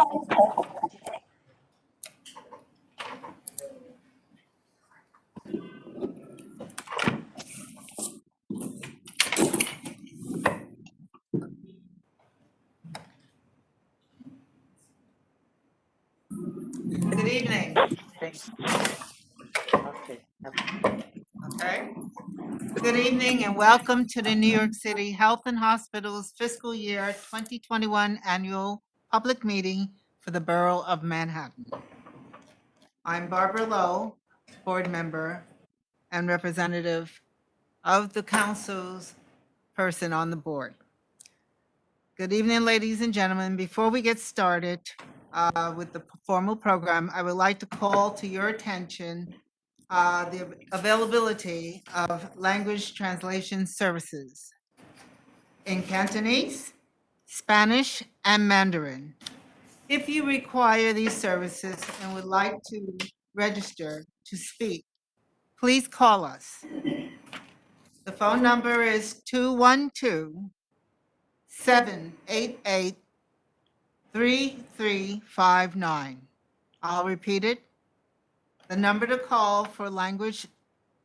Good evening. Okay. Good evening and welcome to the New York City Health and Hospitals Fiscal Year 2021 Annual Public Meeting for the Borough of Manhattan. I'm Barbara Lowe, board member and representative of the council's person on the board. Good evening, ladies and gentlemen. Before we get started with the formal program, I would like to call to your attention the availability of language translation services in Cantonese, Spanish, and Mandarin. If you require these services and would like to register to speak, please call us. The phone number is 212-788-3359. I'll repeat it. The number to call for language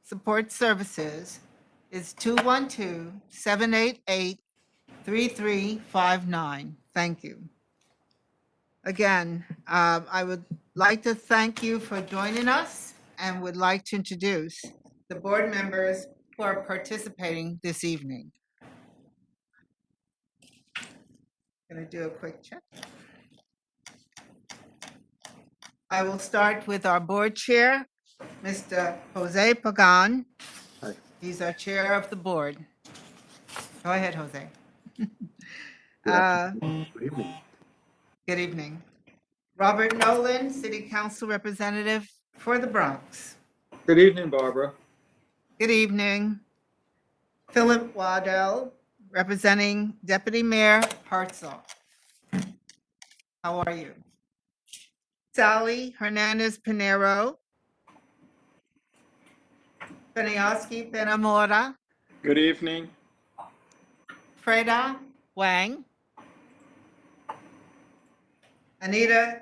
support services is 212-788-3359. Thank you. Again, I would like to thank you for joining us and would like to introduce the board members who are participating this evening. Going to do a quick check. I will start with our board chair, Mr. Jose Pagan. Hi. He's our chair of the board. Go ahead, Jose. Good evening. Good evening. Robert Nolan, City Council Representative for the Bronx. Good evening, Barbara. Good evening. Philip Waddell, representing Deputy Mayor Hartzell. How are you? Sally Hernandez Pinero. Benioski Benamora. Good evening. Freda Wang. Anita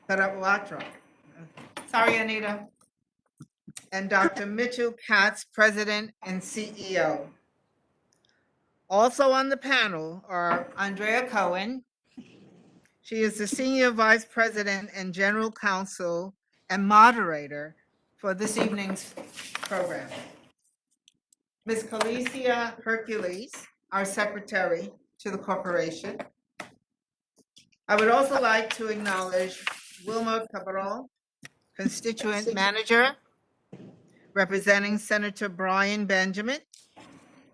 Karawatra. Sorry, Anita. And Dr. Mitchell Katz, President and CEO. Also on the panel are Andrea Cohen. She is the Senior Vice President and General Counsel and moderator for this evening's program. Ms. Calicia Hercules, our secretary to the corporation. I would also like to acknowledge Wilma Cabral, constituent manager, representing Senator Brian Benjamin,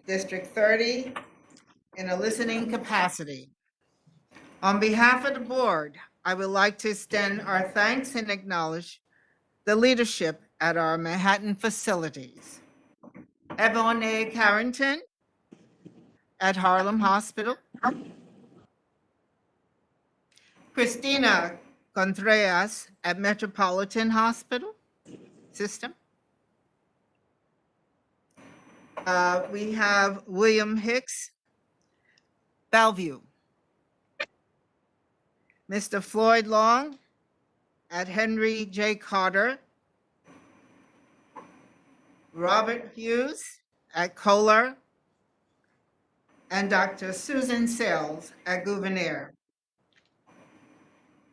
District 30, in a listening capacity. On behalf of the board, I would like to extend our thanks and acknowledge the leadership at our Manhattan facilities. Ebony Carrington at Harlem Hospital. Christina Contreras at Metropolitan Hospital System. We have William Hicks, Bellevue. Mr. Floyd Long at Henry J. Carter. Robert Hughes at Kohler. And Dr. Susan Sales at Gouverneur.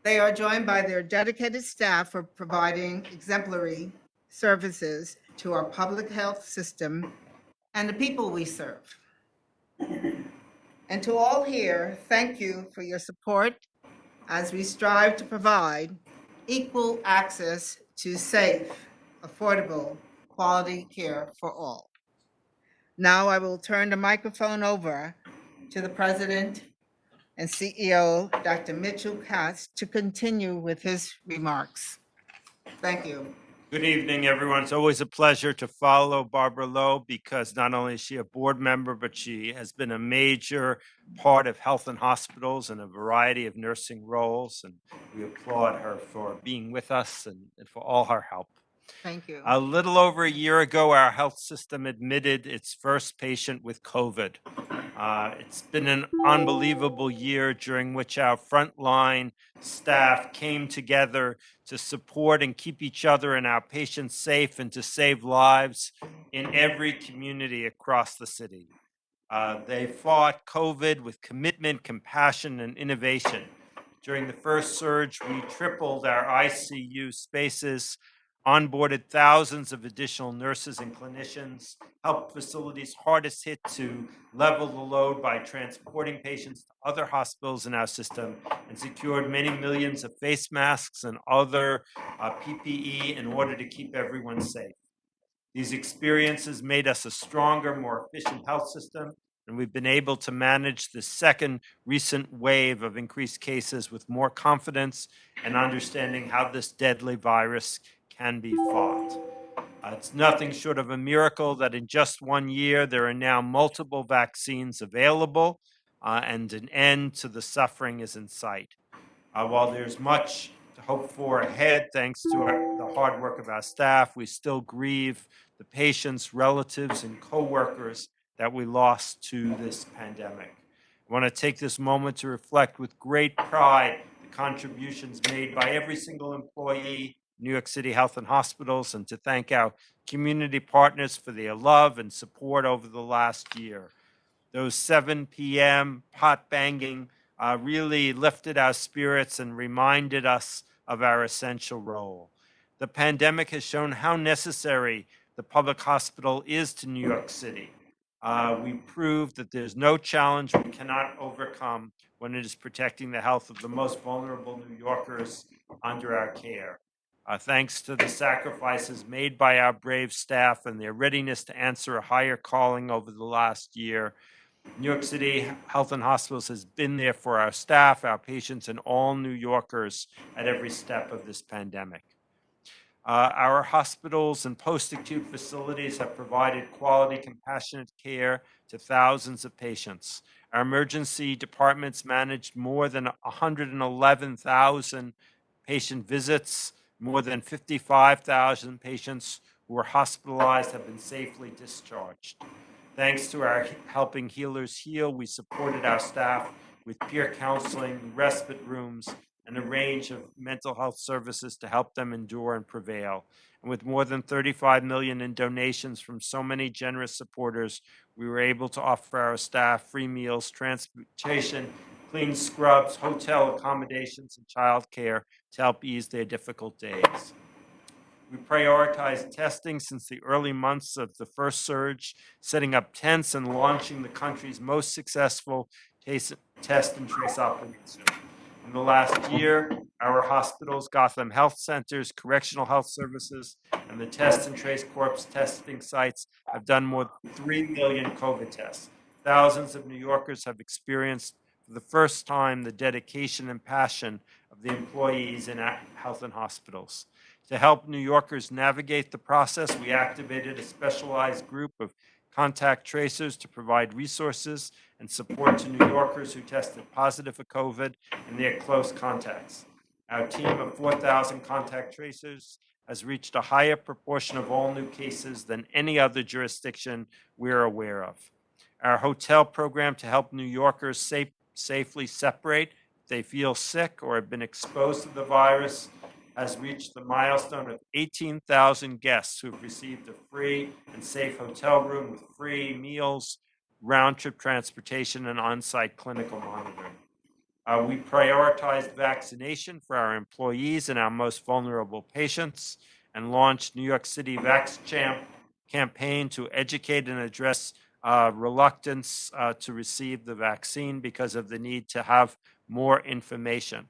They are joined by their dedicated staff for providing exemplary services to our public health system and the people we serve. And to all here, thank you for your support as we strive to provide equal access to safe, affordable, quality care for all. Now I will turn the microphone over to the President and CEO, Dr. Mitchell Katz, to continue with his remarks. Thank you. Good evening, everyone. It's always a pleasure to follow Barbara Lowe because not only is she a board member, but she has been a major part of health and hospitals in a variety of nursing roles. And we applaud her for being with us and for all her help. Thank you. A little over a year ago, our health system admitted its first patient with COVID. It's been an unbelievable year during which our frontline staff came together to support and keep each other and our patients safe and to save lives in every community across the city. They fought COVID with commitment, compassion, and innovation. During the first surge, we tripled our ICU spaces, onboarded thousands of additional nurses and clinicians, helped facilities hardest hit to level the load by transporting patients to other hospitals in our system, and secured many millions of face masks and other PPE in order to keep everyone safe. These experiences made us a stronger, more efficient health system, and we've been able to manage the second recent wave of increased cases with more confidence and understanding how this deadly virus can be fought. It's nothing short of a miracle that in just 1 year there are now multiple vaccines available, and an end to the suffering is in sight. While there's much to hope for ahead, thanks to the hard work of our staff, we still grieve the patients, relatives, and coworkers that we lost to this pandemic. I want to take this moment to reflect with great pride the contributions made by every single employee, New York City Health and Hospitals, and to thank our community partners for their love and support over the last year. Those 7 p.m. pot banging really lifted our spirits and reminded us of our essential role. The pandemic has shown how necessary the public hospital is to New York City. We proved that there's no challenge we cannot overcome when it is protecting the health of the most vulnerable New Yorkers under our care. Thanks to the sacrifices made by our brave staff and their readiness to answer a higher calling over the last year, New York City Health and Hospitals has been there for our staff, our patients, and all New Yorkers at every step of this pandemic. Our hospitals and post-acute facilities have provided quality, compassionate care to thousands of patients. Our emergency departments managed more than 111,000 patient visits. More than 55,000 patients who were hospitalized have been safely discharged. Thanks to our Helping Healers Heal, we supported our staff with peer counseling, respite rooms, and a range of mental health services to help them endure and prevail. And with more than $35 million in donations from so many generous supporters, we were able to offer our staff free meals, transportation, clean scrubs, hotel accommodations, and childcare to help ease their difficult days. We prioritized testing since the early months of the first surge, setting up tents and launching the country's most successful test and trace operation. In the last year, our hospitals, Gotham Health Centers, Correctional Health Services, and the Test and Trace Corps testing sites have done more than 3 million COVID tests. Thousands of New Yorkers have experienced for the first time the dedication and passion of the employees in our health and hospitals. To help New Yorkers navigate the process, we activated a specialized group of contact tracers to provide resources and support to New Yorkers who tested positive for COVID and their close contacts. Our team of 4,000 contact tracers has reached a higher proportion of all new cases than any other jurisdiction we're aware of. Our hotel program to help New Yorkers safely separate if they feel sick or have been exposed to the virus has reached the milestone of 18,000 guests who have received a free and safe hotel room with free meals, round-trip transportation, and on-site clinical monitoring. We prioritized vaccination for our employees and our most vulnerable patients and launched New York City VaxChamp campaign to educate and address reluctance to receive the vaccine because of the need to have more information.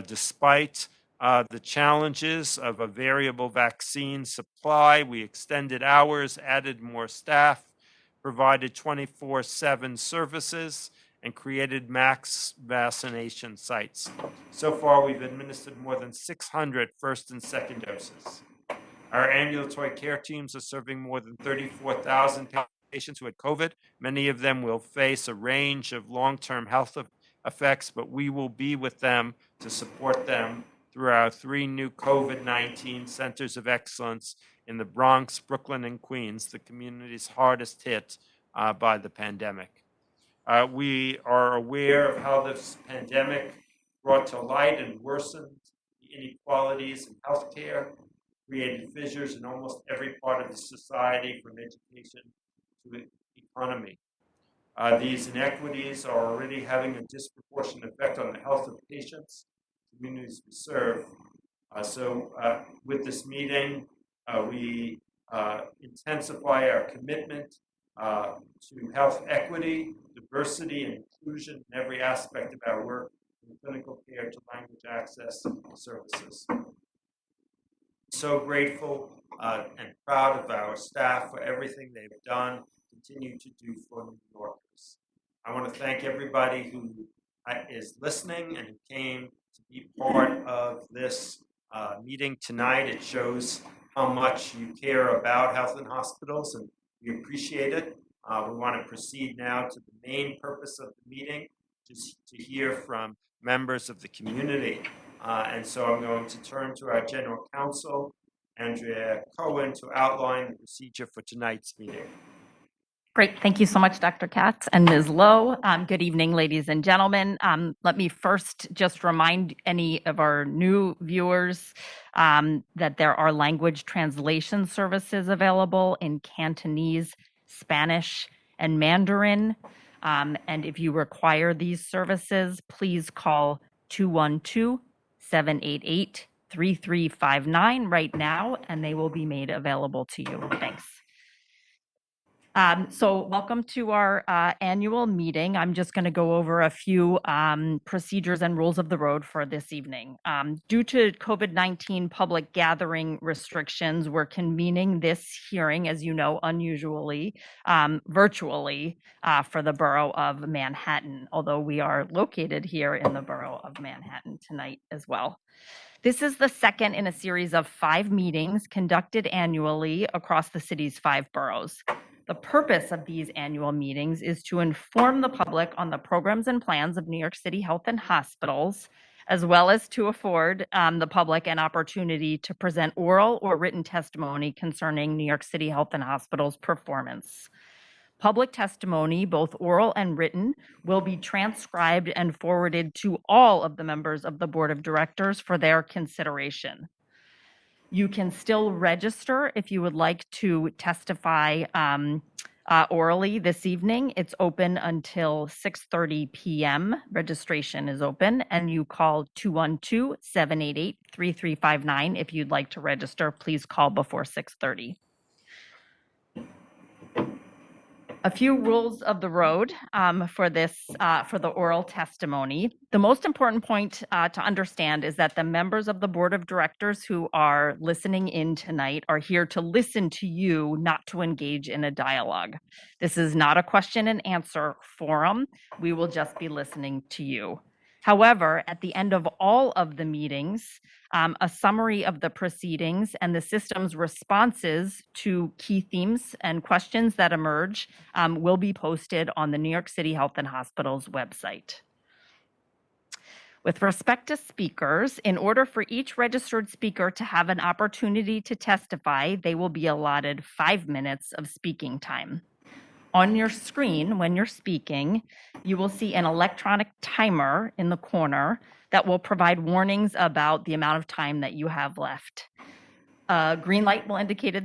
Despite the challenges of a variable vaccine supply, we extended hours, added more staff, provided 24/7 services, and created max vaccination sites. So far, we've administered more than 600 first and second doses. Our ambulatory care teams are serving more than 34,000 patients who had COVID. Many of them will face a range of long-term health effects, but we will be with them to support them through our 3 new COVID-19 centers of excellence in the Bronx, Brooklyn, and Queens, the communities hardest hit by the pandemic. We are aware of how this pandemic brought to light and worsened the inequalities in healthcare, created fissures in almost every part of the society, from education to the economy. These inequities are already having a disproportionate effect on the health of patients, communities we serve. With this meeting, we intensify our commitment to health equity, diversity, and inclusion in every aspect of our work, from clinical care to language access services. So grateful and proud of our staff for everything they've done, continue to do for New Yorkers. I want to thank everybody who is listening and who came to be part of this meeting tonight. It shows how much you care about health and hospitals, and we appreciate it. We want to proceed now to the main purpose of the meeting, just to hear from members of the community. And so I'm going to turn to our General Counsel, Andrea Cohen, to outline the procedure for tonight's meeting. Great. Thank you so much, Dr. Katz and Ms. Lowe. Good evening, ladies and gentlemen. Let me first just remind any of our new viewers that there are language translation services available in Cantonese, Spanish, and Mandarin. And if you require these services, please call 212-788-3359 right now, and they will be made available to you. Thanks. So welcome to our annual meeting. I'm just going to go over a few procedures and rules of the road for this evening. Due to COVID-19 public gathering restrictions, we're convening this hearing, as you know, unusually, virtually for the borough of Manhattan, although we are located here in the borough of Manhattan tonight as well. This is the second in a series of 5 meetings conducted annually across the city's 5 boroughs. The purpose of these annual meetings is to inform the public on the programs and plans of New York City Health and Hospitals, as well as to afford the public an opportunity to present oral or written testimony concerning New York City Health and Hospitals' performance. Public testimony, both oral and written, will be transcribed and forwarded to all of the members of the Board of Directors for their consideration. You can still register if you would like to testify orally this evening. It's open until 6:30 p.m. Registration is open, and you call 212-788-3359 if you'd like to register. Please call before 6:30. A few rules of the road for the oral testimony. The most important point to understand is that the members of the Board of Directors who are listening in tonight are here to listen to you, not to engage in a dialogue. This is not a question and answer forum. We will just be listening to you. However, at the end of all of the meetings, a summary of the proceedings and the system's responses to key themes and questions that emerge will be posted on the New York City Health and Hospitals website. With respect to speakers, in order for each registered speaker to have an opportunity to testify, they will be allotted 5 minutes of speaking time. On your screen, when you're speaking, you will see an electronic timer in the corner that will provide warnings about the amount of time that you have left. A green light will indicate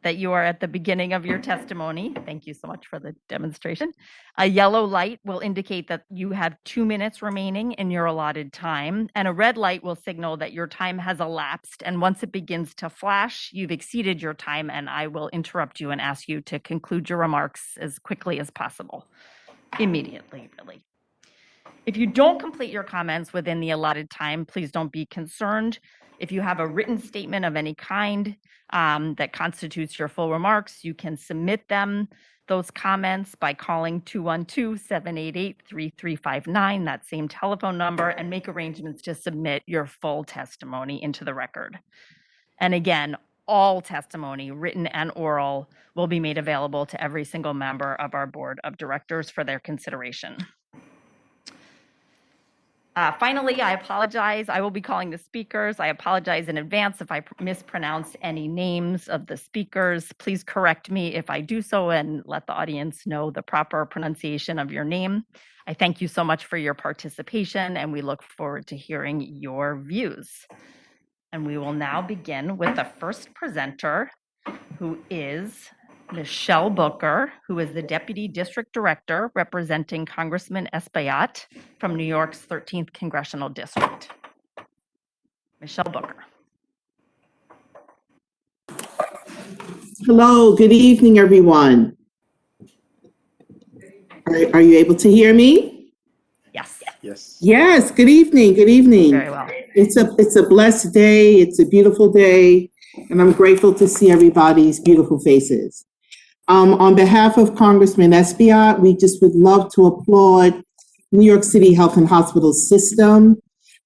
that you are at the beginning of your testimony. Thank you so much for the demonstration. A yellow light will indicate that you have 2 minutes remaining in your allotted time, and a red light will signal that your time has elapsed. And once it begins to flash, you've exceeded your time, and I will interrupt you and ask you to conclude your remarks as quickly as possible. Immediately, really. If you don't complete your comments within the allotted time, please don't be concerned. If you have a written statement of any kind that constitutes your full remarks, you can submit those comments by calling 212-788-3359, that same telephone number, and make arrangements to submit your full testimony into the record. And again, all testimony, written and oral, will be made available to every single member of our Board of Directors for their consideration. Finally, I apologize. I will be calling the speakers. I apologize in advance if I mispronounce any names of the speakers. Please correct me if I do so and let the audience know the proper pronunciation of your name. I thank you so much for your participation, and we look forward to hearing your views. And we will now begin with the first presenter, who is Michelle Booker, who is the Deputy District Director representing Congressman Espaillat from New York's 13th Congressional District. Michelle Booker. Hello, good evening, everyone. Are you able to hear me? Yes. Yes. Yes, good evening, good evening. Very well. It's a blessed day, it's a beautiful day, and I'm grateful to see everybody's beautiful faces. On behalf of Congressman Espaillat, we just would love to applaud New York City Health and Hospital System.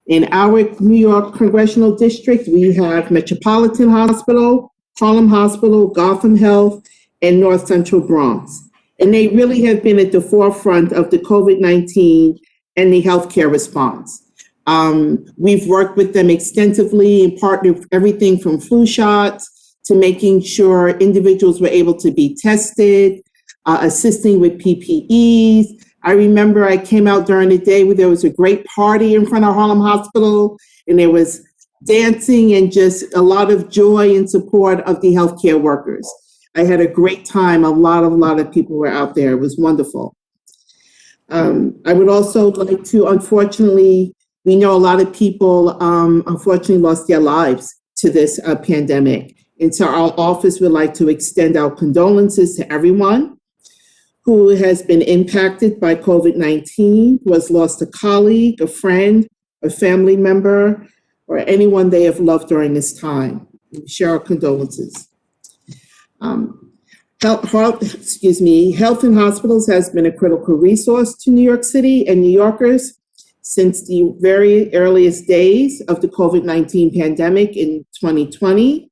In our New York Congressional District, we have Metropolitan Hospital, Harlem Hospital, Gotham Health, and North Central Bronx. And they really have been at the forefront of the COVID-19 and the healthcare response. We've worked with them extensively and partnered with everything from flu shots to making sure individuals were able to be tested, assisting with PPEs. I remember I came out during the day where there was a great party in front of Harlem Hospital, and there was dancing and just a lot of joy and support of the healthcare workers. I had a great time. A lot of people were out there. It was wonderful. I would also like to, unfortunately, we know a lot of people unfortunately lost their lives to this pandemic. And so our office would like to extend our condolences to everyone who has been impacted by COVID-19, who has lost a colleague, a friend, a family member, or anyone they have loved during this time. We share our condolences. Health and hospitals has been a critical resource to New York City and New Yorkers since the very earliest days of the COVID-19 pandemic in 2020.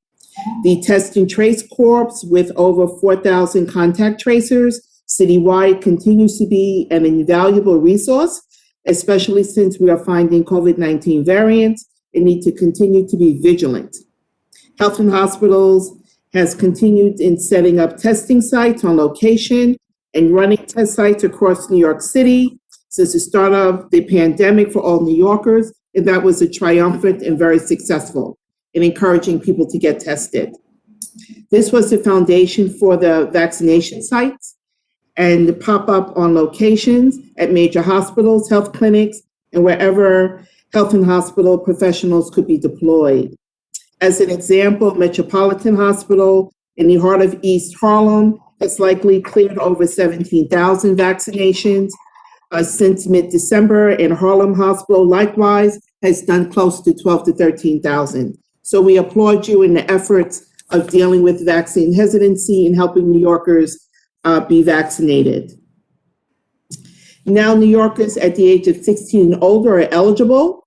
The Test and Trace Corps, with over 4,000 contact tracers citywide, continues to be an invaluable resource, especially since we are finding COVID-19 variants and need to continue to be vigilant. Health and Hospitals has continued in setting up testing sites on location and running test sites across New York City since the start of the pandemic for all New Yorkers, and that was a triumphant and very successful in encouraging people to get tested. This was the foundation for the vaccination sites and the pop-up on locations at major hospitals, health clinics, and wherever health and hospital professionals could be deployed. As an example, Metropolitan Hospital in the heart of East Harlem has likely cleared over 17,000 vaccinations since mid-December, and Harlem Hospital likewise has done close to 12 to 13,000. So we applaud you in the efforts of dealing with vaccine hesitancy and helping New Yorkers be vaccinated. Now New Yorkers at the age of 16 and older are eligible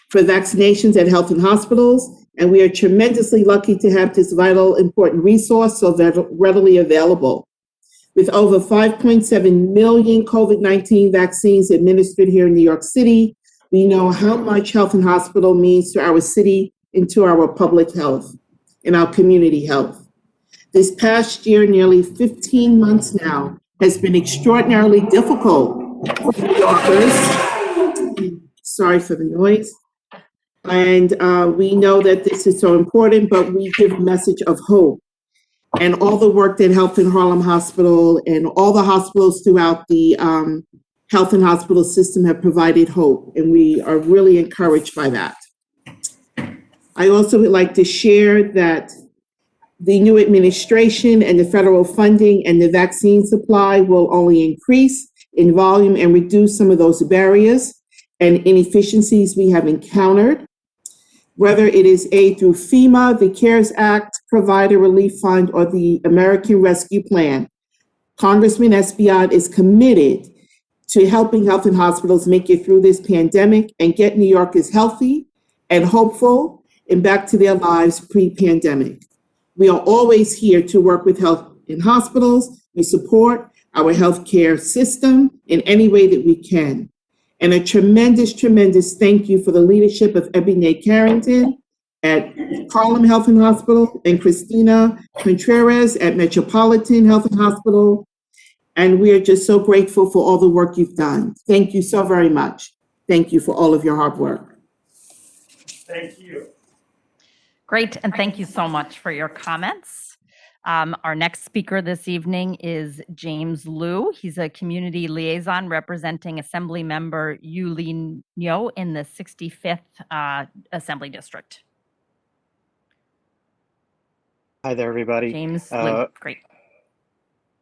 for vaccinations at health and hospitals, and we are tremendously lucky to have this vital, important resource so readily available. With over 5.7 million COVID-19 vaccines administered here in New York City, we know how much health and hospital means to our city and to our public health and our community health. This past year, nearly 15 months now, has been extraordinarily difficult for New Yorkers. Sorry for the noise. And we know that this is so important, but we give a message of hope. And all the work that Health in Harlem Hospital and all the hospitals throughout the health and hospital system have provided hope, and we are really encouraged by that. I also would like to share that the new administration and the federal funding and the vaccine supply will only increase in volume and reduce some of those barriers and inefficiencies we have encountered. Whether it is aid through FEMA, the CARES Act, Provider Relief Fund, or the American Rescue Plan, Congressman Espaillat is committed to helping health and hospitals make it through this pandemic and get New Yorkers healthy and hopeful and back to their lives pre-pandemic. We are always here to work with health and hospitals. We support our healthcare system in any way that we can. And a tremendous, tremendous thank you for the leadership of Ebony Carrington at Harlem Health and Hospital and Christina Contreras at Metropolitan Health and Hospital. And we are just so grateful for all the work you've done. Thank you so very much. Thank you for all of your hard work. Thank you. Great, and thank you so much for your comments. Our next speaker this evening is James Liu. He's a community liaison representing Assemblymember Yulin Nyo in the 65th Assembly District. Hi there, everybody. James Liu, great.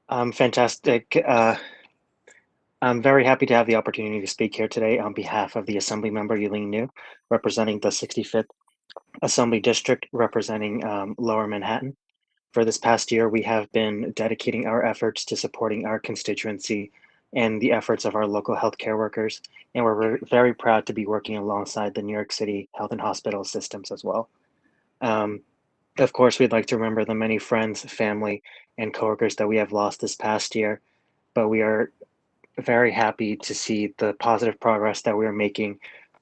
Fantastic. I'm very happy to have the opportunity to speak here today on behalf of the Assemblymember Yulin New, representing the 65th Assembly District, representing Lower Manhattan. For this past year, we have been dedicating our efforts to supporting our constituency and the efforts of our local healthcare workers, and we're very proud to be working alongside the New York City Health and Hospital systems as well. Of course, we'd like to remember the many friends, family, and coworkers that we have lost this past year, but we are very happy to see the positive progress that we are making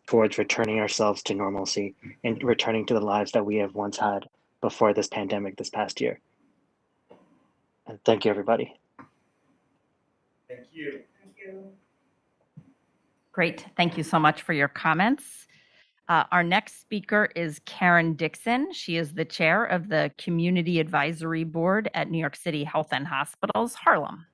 towards returning ourselves to normalcy and returning to the lives that we have once had before this pandemic this past year. And thank you, everybody. Thank you. Great, thank you so much for your comments. Our next speaker is Karen Dixon. She is the chair of the Community Advisory Board at New York City Health and Hospitals, Harlem.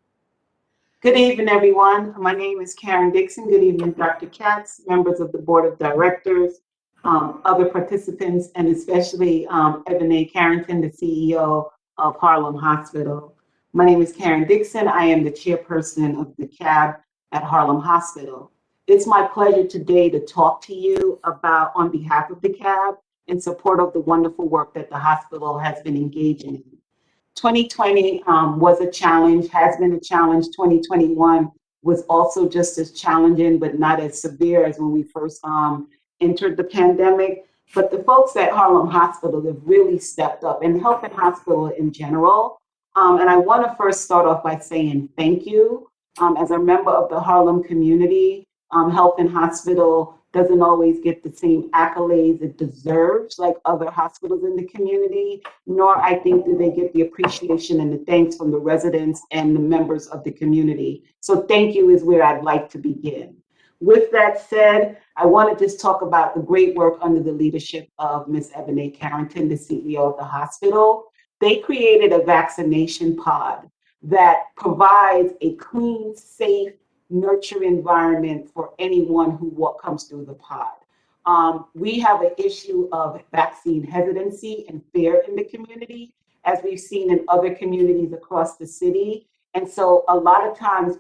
Good evening, everyone. My name is Karen Dixon. Good evening, Dr. Katz, members of the Board of Directors, other participants, and especially Ebony Carrington, the CEO of Harlem Hospital. My name is Karen Dixon. I am the chairperson of the CAB at Harlem Hospital. It's my pleasure today to talk to you about, on behalf of the CAB, in support of the wonderful work that the hospital has been engaging in. 2020 was a challenge, has been a challenge. 2021 was also just as challenging, but not as severe as when we first entered the pandemic. But the folks at Harlem Hospital have really stepped up, and Health and Hospital in general. And I want to first start off by saying thank you. As a member of the Harlem community, Health and Hospital doesn't always get the same accolades it deserves like other hospitals in the community, nor I think do they get the appreciation and the thanks from the residents and the members of the community. So thank you is where I'd like to begin. With that said, I want to just talk about the great work under the leadership of Ms. Ebony Carrington, the CEO of the hospital. They created a vaccination pod that provides a clean, safe, nurture environment for anyone who comes through the pod. We have an issue of vaccine hesitancy and fear in the community, as we've seen in other communities across the city. And so a lot of times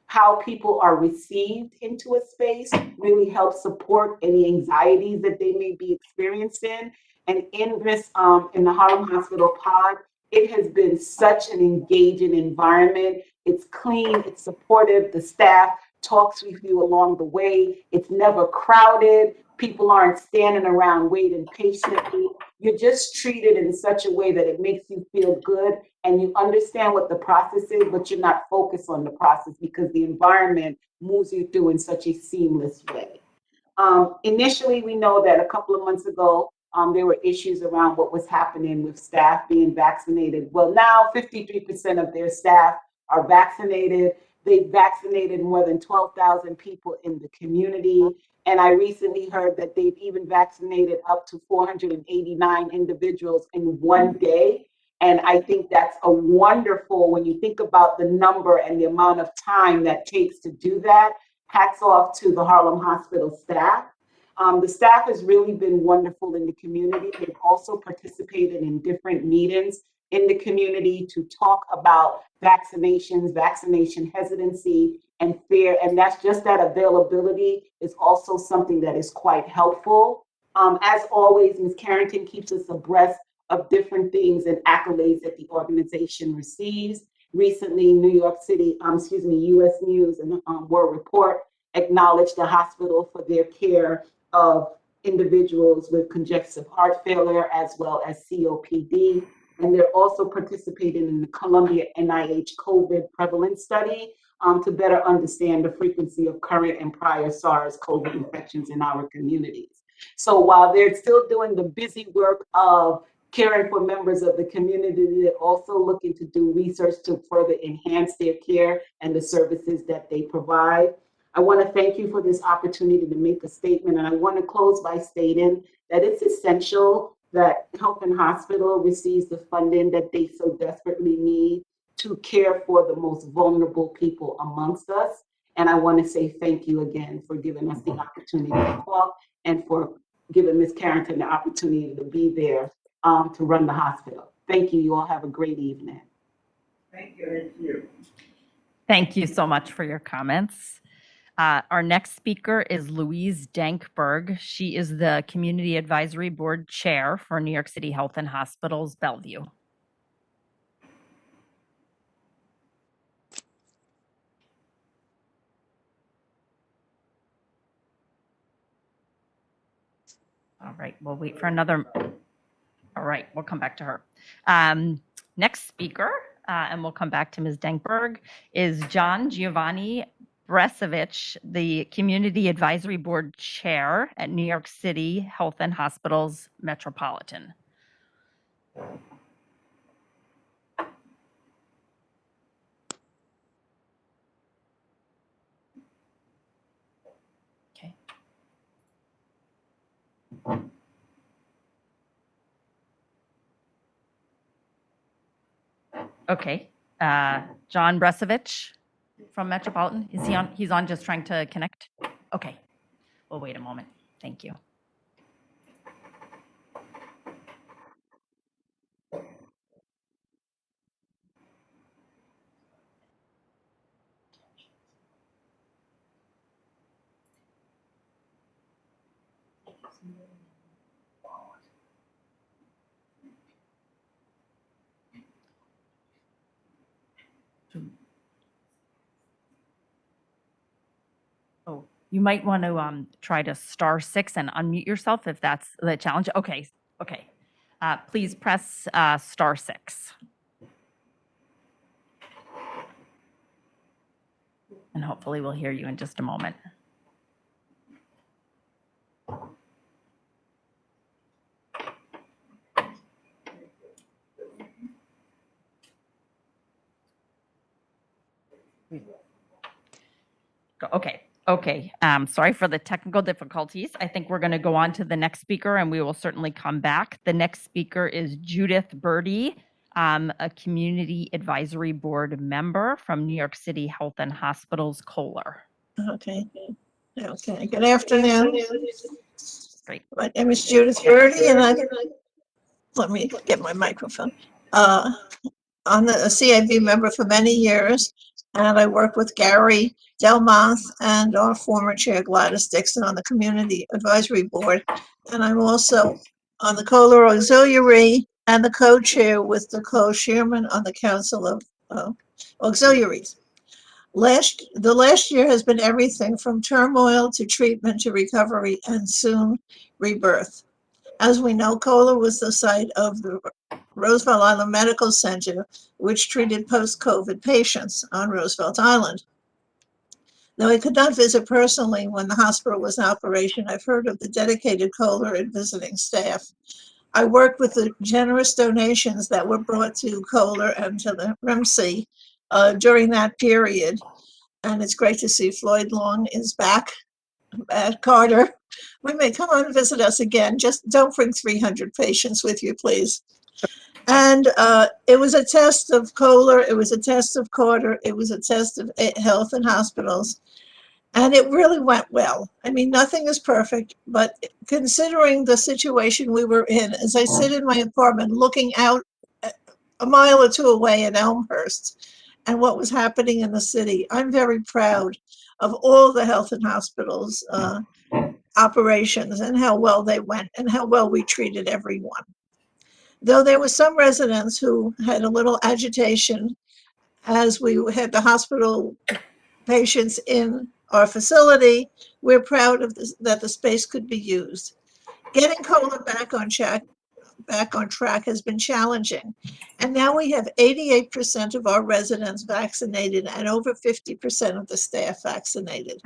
how people are received into a space really helps support any anxieties that they may be experiencing. And in this, in the Harlem Hospital pod, it has been such an engaging environment. It's clean, it's supportive, the staff talks with you along the way. It's never crowded. People aren't standing around waiting patiently. You're just treated in such a way that it makes you feel good and you understand what the process is, but you're not focused on the process because the environment moves you through in such a seamless way. Initially, we know that a couple of months ago, there were issues around what was happening with staff being vaccinated. Well, now 53% of their staff are vaccinated. They've vaccinated more than 12,000 people in the community. And I recently heard that they've even vaccinated up to 489 individuals in one day. And I think that's a wonderful, when you think about the number and the amount of time that takes to do that, hats off to the Harlem Hospital staff. The staff has really been wonderful in the community. They've also participated in different meetings in the community to talk about vaccinations, vaccination hesitancy, and fear. And that's just that availability is also something that is quite helpful. As always, Ms. Carrington keeps us abreast of different things and accolades that the organization receives. Recently, US News and World Report acknowledged the hospital for their care of individuals with congestive heart failure as well as COPD. And they're also participating in the Columbia NIH COVID prevalence study to better understand the frequency of current and prior SARS-CoV infections in our communities. So while they're still doing the busy work of caring for members of the community, they're also looking to do research to further enhance their care and the services that they provide. I want to thank you for this opportunity to make a statement, and I want to close by stating that it's essential that Health and Hospital receives the funding that they so desperately need to care for the most vulnerable people amongst us. And I want to say thank you again for giving us the opportunity to talk and for giving Ms. Carrington the opportunity to be there to run the hospital. Thank you. You all have a great evening. Thank you. Thank you. Thank you so much for your comments. Our next speaker is Louise Dankberg. She is the Community Advisory Board Chair for New York City Health and Hospitals Bellevue. All right, we'll wait for another. All right, we'll come back to her. Next speaker, and we'll come back to Ms. Dankberg, is John Giovanni Bresevich, the Community Advisory Board Chair at New York City Health and Hospitals Metropolitan. Okay. Okay, John Bresevich from Metropolitan. Is he on? He's on, just trying to connect. Okay, we'll wait a moment. Thank you. Oh, you might want to try to *6 and unmute yourself if that's the challenge. Okay, okay. Please press *6. And hopefully we'll hear you in just a moment. Okay, okay. Sorry for the technical difficulties. I think we're going to go on to the next speaker, and we will certainly come back. The next speaker is Judith Birdie, a Community Advisory Board member from New York City Health and Hospitals Kohler. Okay. Okay. Good afternoon. Great. My name is Judith Birdie, and let me get my microphone. I'm a CAB member for many years, and I work with Gary Delmonth and our former chair Gladys Dixon on the Community Advisory Board. And I'm also on the Kohler Auxiliary and the co-chair with the co-chairman on the Council of Auxiliaries. The last year has been everything from turmoil to treatment to recovery and soon rebirth. As we know, Kohler was the site of the Roosevelt Island Medical Center, which treated post-COVID patients on Roosevelt Island. Though I could not visit personally when the hospital was in operation, I've heard of the dedicated Kohler and visiting staff. I worked with the generous donations that were brought to Kohler and to the RMC during that period. And it's great to see Floyd Long is back at Carter. We may come on and visit us again. Just don't bring 300 patients with you, please. And it was a test of Kohler. It was a test of Carter. It was a test of health and hospitals. And it really went well. I mean, nothing is perfect, but considering the situation we were in, as I sit in my apartment looking out a mile or two away at Elmhurst and what was happening in the city, I'm very proud of all the health and hospitals operations and how well they went and how well we treated everyone. Though there were some residents who had a little agitation as we had the hospital patients in our facility, we're proud of this, that the space could be used. Getting Kohler back on track back on track has been challenging. And now we have 88% of our residents vaccinated and over 50% of the staff vaccinated.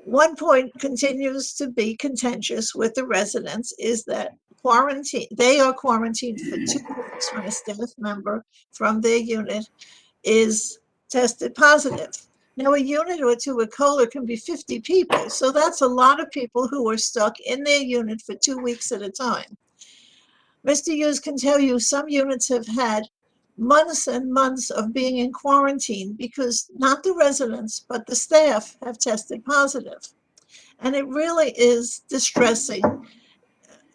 One point continues to be contentious with the residents is that they are quarantined for 2 weeks when a staff member from their unit is tested positive. Now, a unit or two with COLA can be 50 people, so that's a lot of people who are stuck in their unit for 2 weeks at a time. Mr. Hughes can tell you some units have had months and months of being in quarantine because not the residents, but the staff have tested positive. And it really is distressing,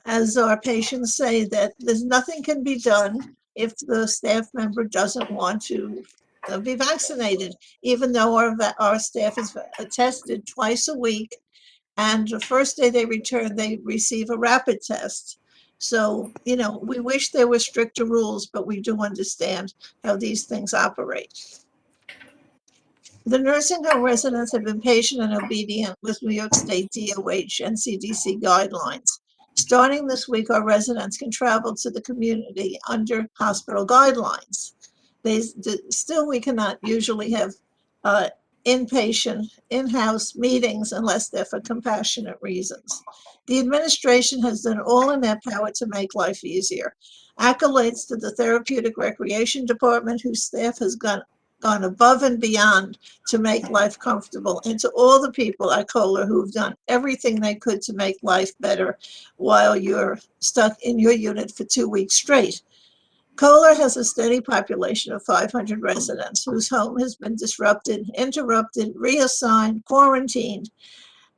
as our patients say, that there's nothing can be done if the staff member doesn't want to be vaccinated, even though our staff is tested twice a week. And the first day they return, they receive a rapid test. So, we wish there were stricter rules, but we do understand how these things operate. The nursing home residents have been patient and obedient with New York State DOH and CDC guidelines. Starting this week, our residents can travel to the community under hospital guidelines. Still, we cannot usually have inpatient, in-house meetings unless they're for compassionate reasons. The administration has done all in their power to make life easier. Accolades to the Therapeutic Recreation Department, whose staff has gone above and beyond to make life comfortable, and to all the people at COLA who've done everything they could to make life better while you're stuck in your unit for 2 weeks straight. COLA has a steady population of 500 residents whose home has been disrupted, interrupted, reassigned, quarantined,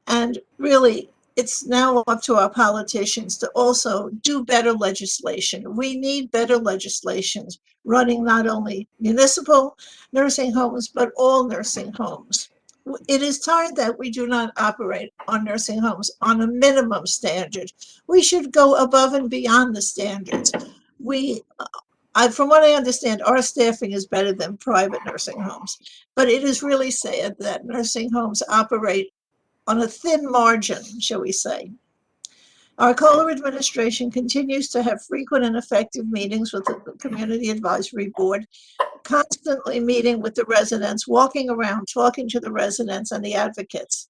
and really, it's now up to our politicians to also do better legislation. We need better legislations running not only municipal nursing homes, but all nursing homes. It is time that we do not operate on nursing homes on a minimum standard. We should go above and beyond the standards. From what I understand, our staffing is better than private nursing homes, but it is really sad that nursing homes operate on a thin margin, shall we say. Our COLA administration continues to have frequent and effective meetings with the Community Advisory Board, constantly meeting with the residents, walking around, talking to the residents and the advocates.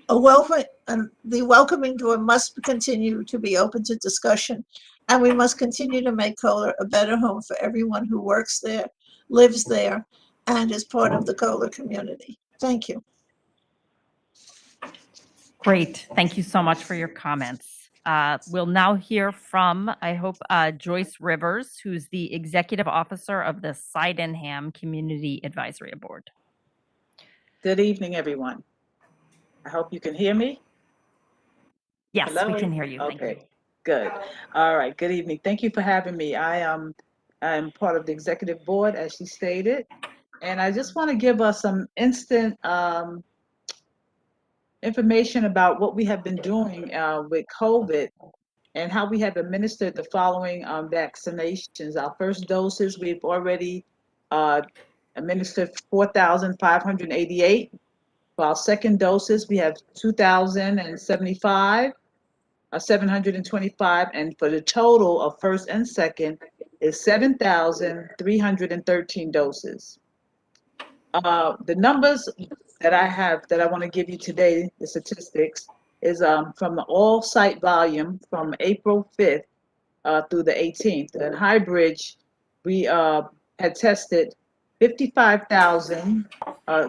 The welcoming door must continue to be open to discussion, and we must continue to make COLA a better home for everyone who works there, lives there, and is part of the COLA community. Thank you. Great. Thank you so much for your comments. We'll now hear from, I hope, Joyce Rivers, who's the Executive Officer of the Sydenham Community Advisory Board. Good evening, everyone. I hope you can hear me. Yes, Hello? we can hear you. Thank you. Okay, good. All right, good evening. Thank you for having me. I'm part of the executive board, as she stated, and I just want to give us some instant information about what we have been doing with COVID and how we have administered the following vaccinations. Our first doses, we've already administered 4,588. For our second doses, we have 2,075, 725, and for the total of first and second is 7,313 doses. The numbers that I want to give you today, the statistics, is from the all site volume from April 5th through the 18th. At High Bridge, we had tested 55,000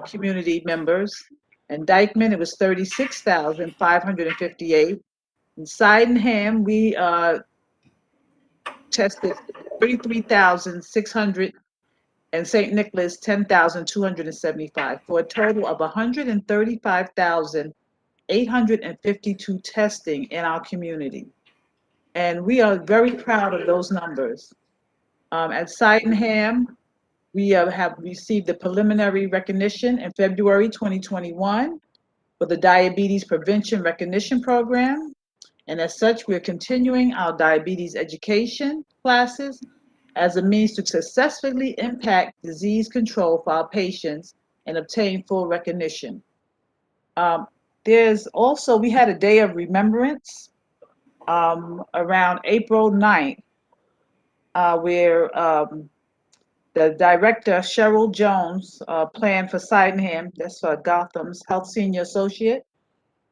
community members. In Dykeman, it was 36,558. In Sydenham, we tested 33,600. And St. Nicholas, 10,275, for a total of 135,852 testing in our community. And we are very proud of those numbers. At Sydenham, we have received the preliminary recognition in February 2021 for the Diabetes Prevention Recognition Program. And as such, we're continuing our diabetes education classes as a means to successfully impact disease control for our patients and obtain full recognition. There's also, we had a day of remembrance around April 9th where the director, Cheryl Jones, planned for Sydenham, that's Gotham's Health Senior Associate.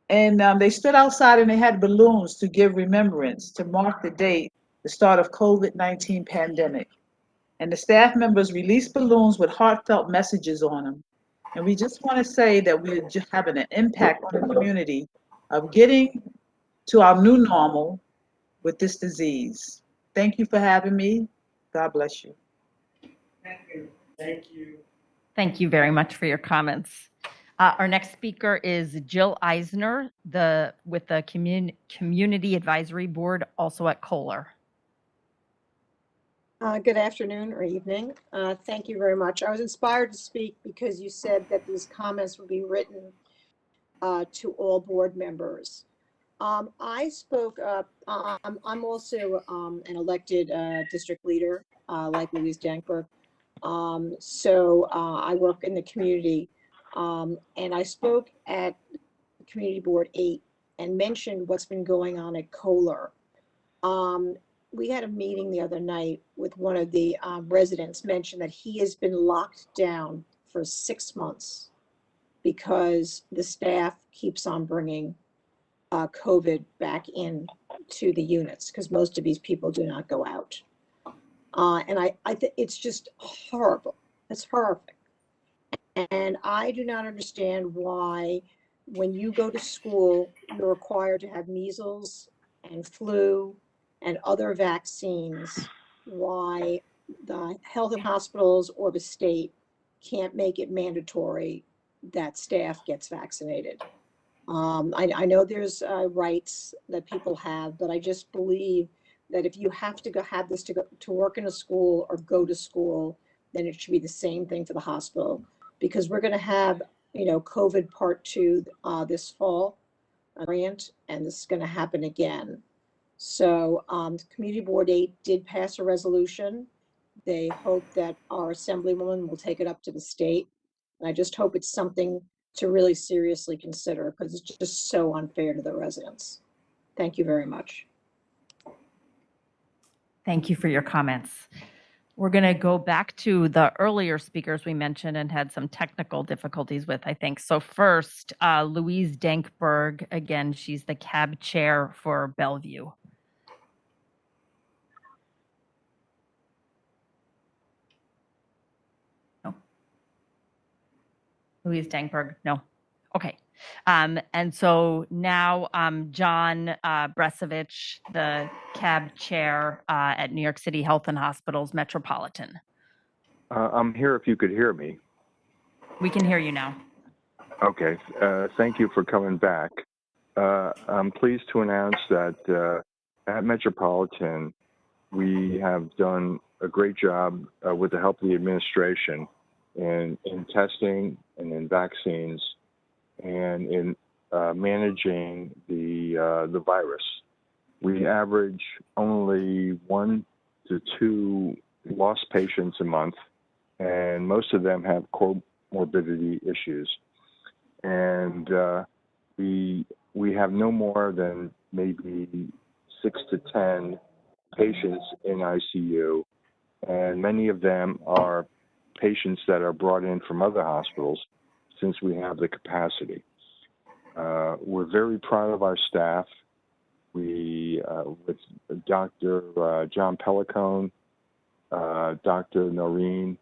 And they stood outside and they had balloons to give remembrance to mark the date, the start of COVID-19 pandemic. And the staff members released balloons with heartfelt messages on them. And we just want to say that we're just having an impact on the community of getting to our new normal with this disease. Thank you for having me. God bless you. Thank you. Thank you. Thank you very much for your comments. Our next speaker is Jill Eisner, with the Community Advisory Board, also at Kohler. Good afternoon or evening. Thank you very much. I was inspired to speak because you said that these comments would be written to all board members. I spoke up. I'm also an elected district leader, like Louise Dankberg. So I work in the community, and I spoke at Community Board 8 and mentioned what's been going on at Kohler. We had a meeting the other night with one of the residents mentioned that he has been locked down for 6 months because the staff keeps on bringing COVID back in to the units because most of these people do not go out. And I think it's just horrible. It's horrific. And I do not understand why when you go to school, you're required to have measles and flu and other vaccines, why the health and hospitals or the state can't make it mandatory that staff gets vaccinated. I know there's rights that people have, but I just believe that if you have to have this to go to work in a school or go to school, then it should be the same thing for the hospital, because we're going to have, COVID part 2 this fall, variant, and this is going to happen again. So Community Board 8 did pass a resolution. They hope that our Assemblywoman will take it up to the state. And I just hope it's something to really seriously consider because it's just so unfair to the residents. Thank you very much. Thank you for your comments. We're going to go back to the earlier speakers we mentioned and had some technical difficulties with, I think. So first, Louise Dankberg, again, she's the CAB chair for Bellevue. No. Louise Dankberg, no. Okay. And so now John Bresevich, the CAB chair at New York City Health and Hospitals Metropolitan. I'm here if you could hear me. We can hear you now. Okay. Thank you for coming back. I'm pleased to announce that at Metropolitan, we have done a great job with the help of the administration in testing and in vaccines and in managing the virus. We average only 1 to 2 lost patients a month, and most of them have comorbidity issues. And we have no more than maybe 6 to 10 patients in ICU, and many of them are patients that are brought in from other hospitals since we have the capacity. We're very proud of our staff. We, with Dr. John Pellicone, Dr. Noreen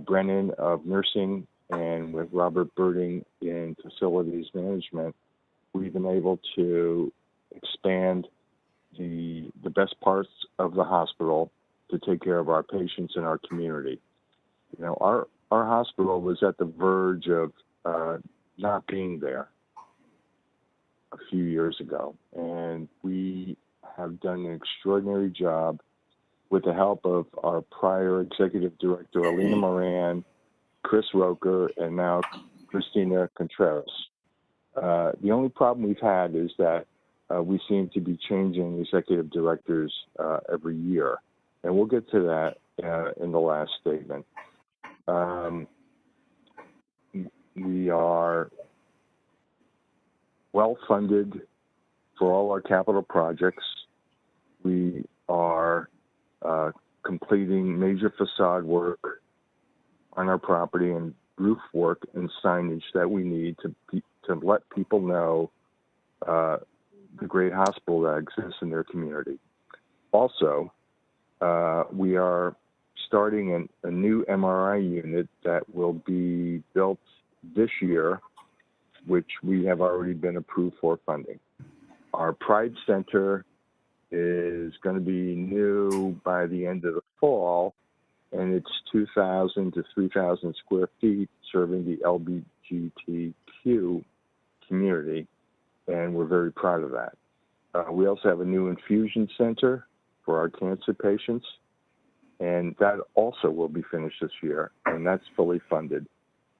Brennan of nursing, and with Robert Birdie in facilities management, we've been able to expand the best parts of the hospital to take care of our patients in our community. Our hospital was at the verge of not being there a few years ago, and we have done an extraordinary job with the help of our prior executive director, Alina Moran, Chris Roker, and now Christina Contreras. The only problem we've had is that we seem to be changing executive directors every year, and we'll get to that in the last statement. We are well funded for all our capital projects. We are completing major facade work on our property and roof work and signage that we need to let people know the great hospital that exists in their community. Also, we are starting a new MRI unit that will be built this year, which we have already been approved for funding. Our Pride Center is going to be new by the end of the fall, and it's 2,000 to 3,000 square feet, serving the LGBTQ community, and we're very proud of that. We also have a new infusion center for our cancer patients, and that also will be finished this year, and that's fully funded.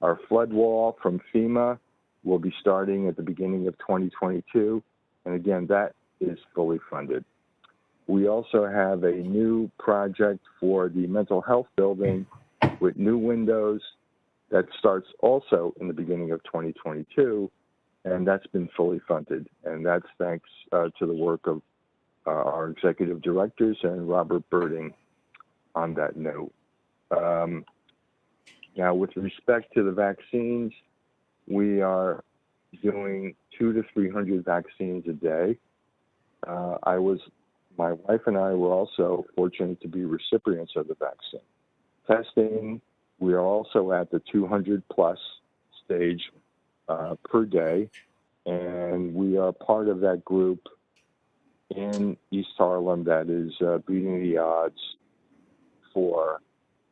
Our flood wall from FEMA will be starting at the beginning of 2022, and again, that is fully funded. We also have a new project for the mental health building with new windows that starts also in the beginning of 2022, and that's been fully funded. And that's thanks to the work of our executive directors and Robert Birdie on that note. Now, with respect to the vaccines, we are doing 200 to 300 vaccines a day. My wife and I were also fortunate to be recipients of the vaccine. Testing, we are also at the 200 plus stage per day, and we are part of that group in East Harlem that is beating the odds for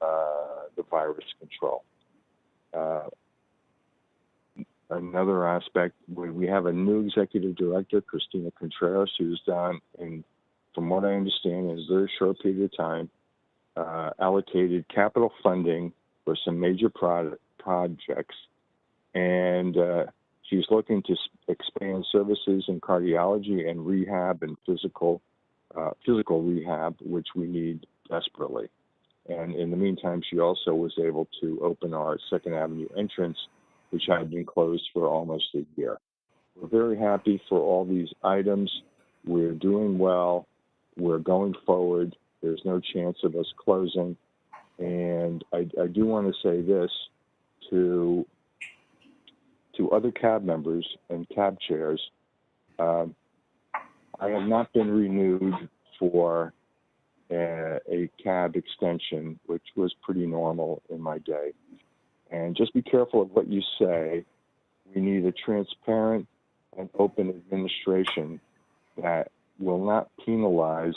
the virus control. Another aspect, we have a new executive director, Christina Contreras, who's done, from what I understand, in a very short period of time, allocated capital funding for some major projects, and she's looking to expand services in cardiology and rehab and physical rehab, which we need desperately. And in the meantime, she also was able to open our 2nd Avenue entrance, which had been closed for almost a year. We're very happy for all these items. We're doing well. We're going forward. There's no chance of us closing. And I do want to say this to other cab members and cab chairs. I have not been renewed for a cab extension, which was pretty normal in my day. And just be careful of what you say. We need a transparent and open administration that will not penalize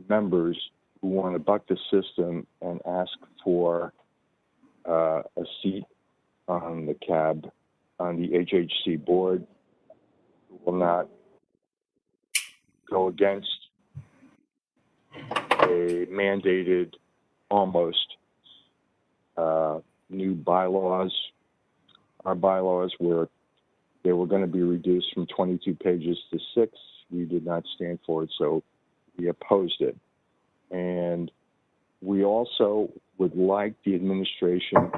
members who want to buck the system and ask for a seat on the cab, on the HHC board, who will not go against a mandated almost new bylaws. Our bylaws they were going to be reduced from 22 pages to 6. We did not stand for it, so we opposed it. And we also would like the administration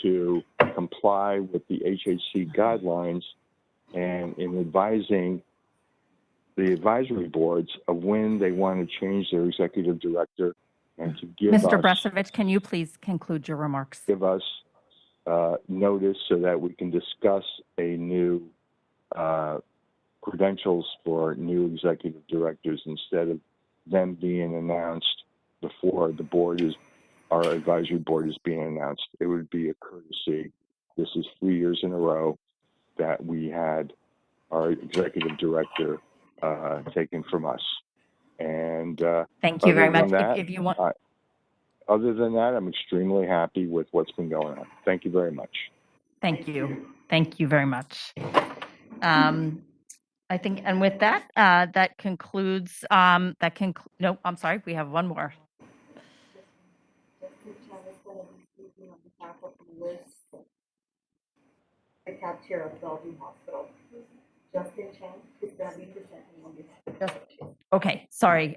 to comply with the HHC guidelines and in advising the advisory boards of when they want to change their executive director and to give Mr. us, Bresevich, can you please conclude your remarks? give us notice so that we can discuss a new credentials for new executive directors instead of them being announced before our advisory board is being announced. It would be a courtesy. This is 3 years in a row that we had our executive director taken from us. And thank you very much. That, if you want, other than that, I'm extremely happy with what's been going on. Thank you very much. thank you very much. I think, and with that, that concludes. No, I'm sorry. We have one more. The cab chair of Harlem Hospital. Justin Chen is going to be presenting. Okay, sorry.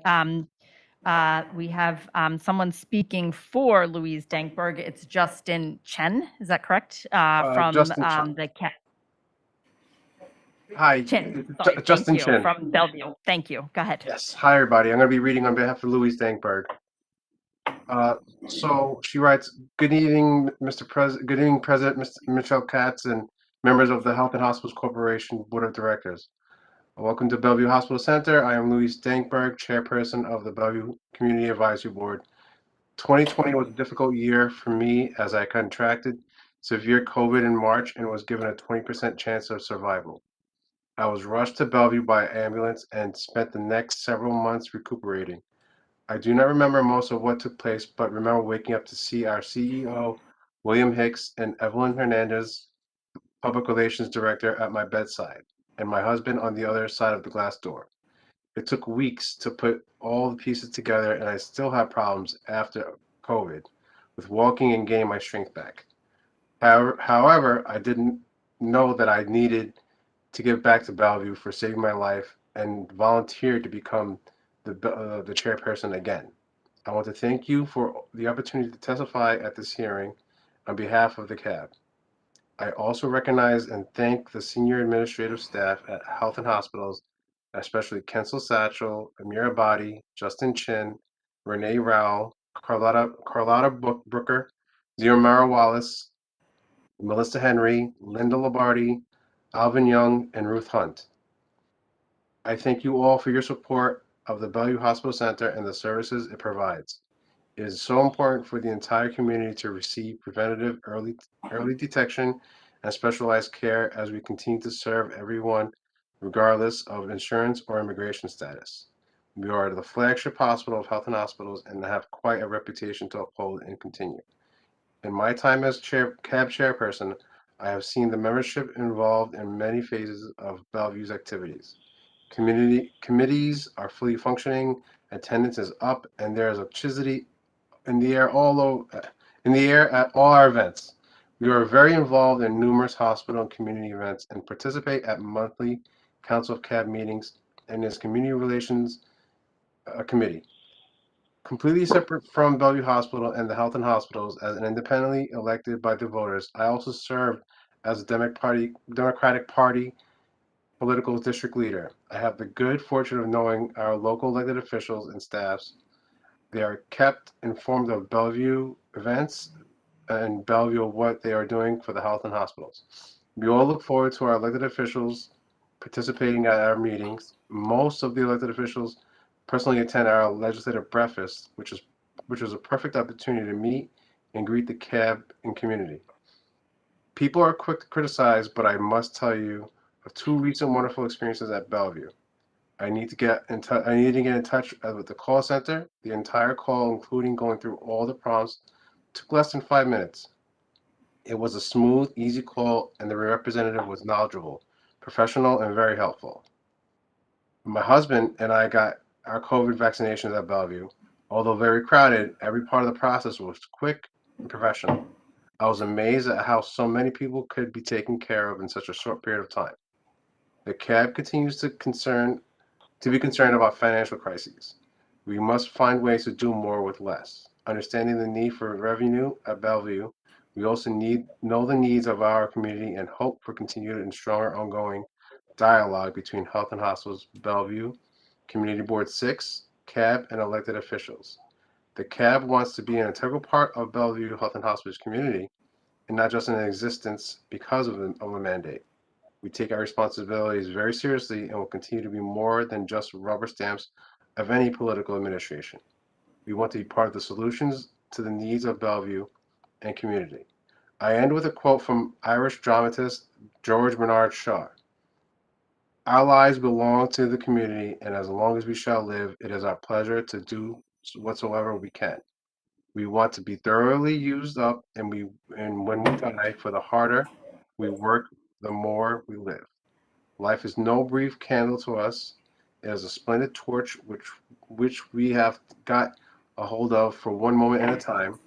We have someone speaking for Louise Dankberg. It's Justin Chen. Is that correct? From Justin Chen. the CAT. Hi, Chin, sorry, thank Justin you, Chin. from Bellevue. Thank you. Go ahead. Yes. Hi, everybody. I'm going to be reading on behalf of Louise Dankberg. So she writes, "Good evening, Mr. President. Good evening, President Mr. Michelle Katz and members of the Health and Hospitals Corporation Board of Directors. Welcome to Bellevue Hospital Center. I am Louise Dankberg, Chairperson of the Bellevue Community Advisory Board. 2020 was a difficult year for me as I contracted severe COVID in March and was given a 20% chance of survival. I was rushed to Bellevue by ambulance and spent the next several months recuperating. I do not remember most of what took place, but remember waking up to see our CEO, William Hicks, and Evelyn Hernandez, Public Relations Director, at my bedside, and my husband on the other side of the glass door. It took weeks to put all the pieces together, and I still have problems after COVID with walking and getting my strength back. However, I didn't know that I needed to give back to Bellevue for saving my life and volunteered to become the chairperson again. I want to thank you for the opportunity to testify at this hearing on behalf of the CAB. I also recognize and thank the senior administrative staff at Health and Hospitals, especially Kensel Satchel, Amira Badi, Justin Chin, Renee Rowell, Carlotta Brooker, Ziomara Wallace, Melissa Henry, Linda Labardi, Alvin Young, and Ruth Hunt. I thank you all for your support of the Bellevue Hospital Center and the services it provides. It is so important for the entire community to receive preventative early detection and specialized care as we continue to serve everyone regardless of insurance or immigration status. We are the flagship hospital of Health and Hospitals and have quite a reputation to uphold and continue. In my time as CAB chairperson, I have seen the membership involved in many phases of Bellevue's activities. Community committees are fully functioning, attendance is up, and there is electricity in the air at all our events. We are very involved in numerous hospital and community events and participate at monthly Council of CAB meetings and its Community Relations Committee. Completely separate from Bellevue Hospital and the Health and Hospitals, as an independently elected by the voters, I also serve as a Democratic Party political district leader. I have the good fortune of knowing our local elected officials and staffs. They are kept informed of Bellevue events and Bellevue of what they are doing for the health and hospitals. We all look forward to our elected officials participating at our meetings. Most of the elected officials personally attend our legislative breakfast, which is a perfect opportunity to meet and greet the CAB and community. People are quick to criticize, but I must tell you of two recent wonderful experiences at Bellevue. I need to get in touch with the call center. The entire call, including going through all the prompts, took less than 5 minutes. It was a smooth, easy call, and the representative was knowledgeable, professional, and very helpful. My husband and I got our COVID vaccinations at Bellevue. Although very crowded, every part of the process was quick and professional. I was amazed at how so many people could be taken care of in such a short period of time. The CAB continues to be concerned about financial crises. We must find ways to do more with less. Understanding the need for revenue at Bellevue, we also know the needs of our community and hope for continued and stronger ongoing dialogue between Health and Hospitals, Bellevue, Community Board 6, CAB, and elected officials. The CAB wants to be an integral part of Bellevue Health and Hospitals community and not just in existence because of a mandate. We take our responsibilities very seriously and will continue to be more than just rubber stamps of any political administration. We want to be part of the solutions to the needs of Bellevue and community. I end with a quote from Irish dramatist George Bernard Shaw. Our lives belong to the community, and as long as we shall live, it is our pleasure to do whatsoever we can. We want to be thoroughly used up, and when we die, for the harder we work, the more we live. Life is no brief candle to us. It is a splendid torch which we have got a hold of for one moment at a time.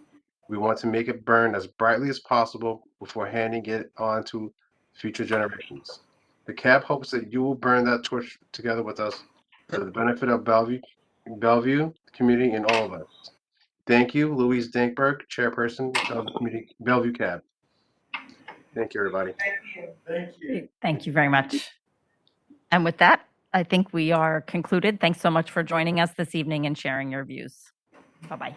We want to make it burn as brightly as possible before handing it on to future generations. The CAB hopes that you will burn that torch together with us for the benefit of Bellevue, the community, and all of us. Thank you, Louise Dankberg, Chairperson of the Bellevue CAB. Thank you, everybody. Thank you. Thank you very much. And with that, I think we are concluded. Thanks so much for joining us this evening and sharing your views. Bye-bye.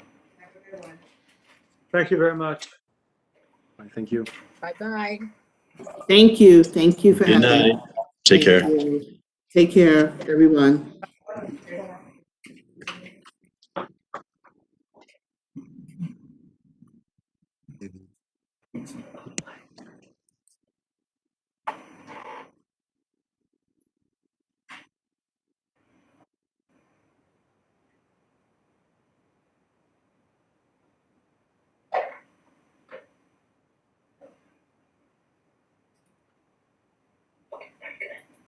Thank you very much. Thank you. Bye-bye. Thank you. Thank you for Good having night. me. Take Thank care. you. Take care, everyone.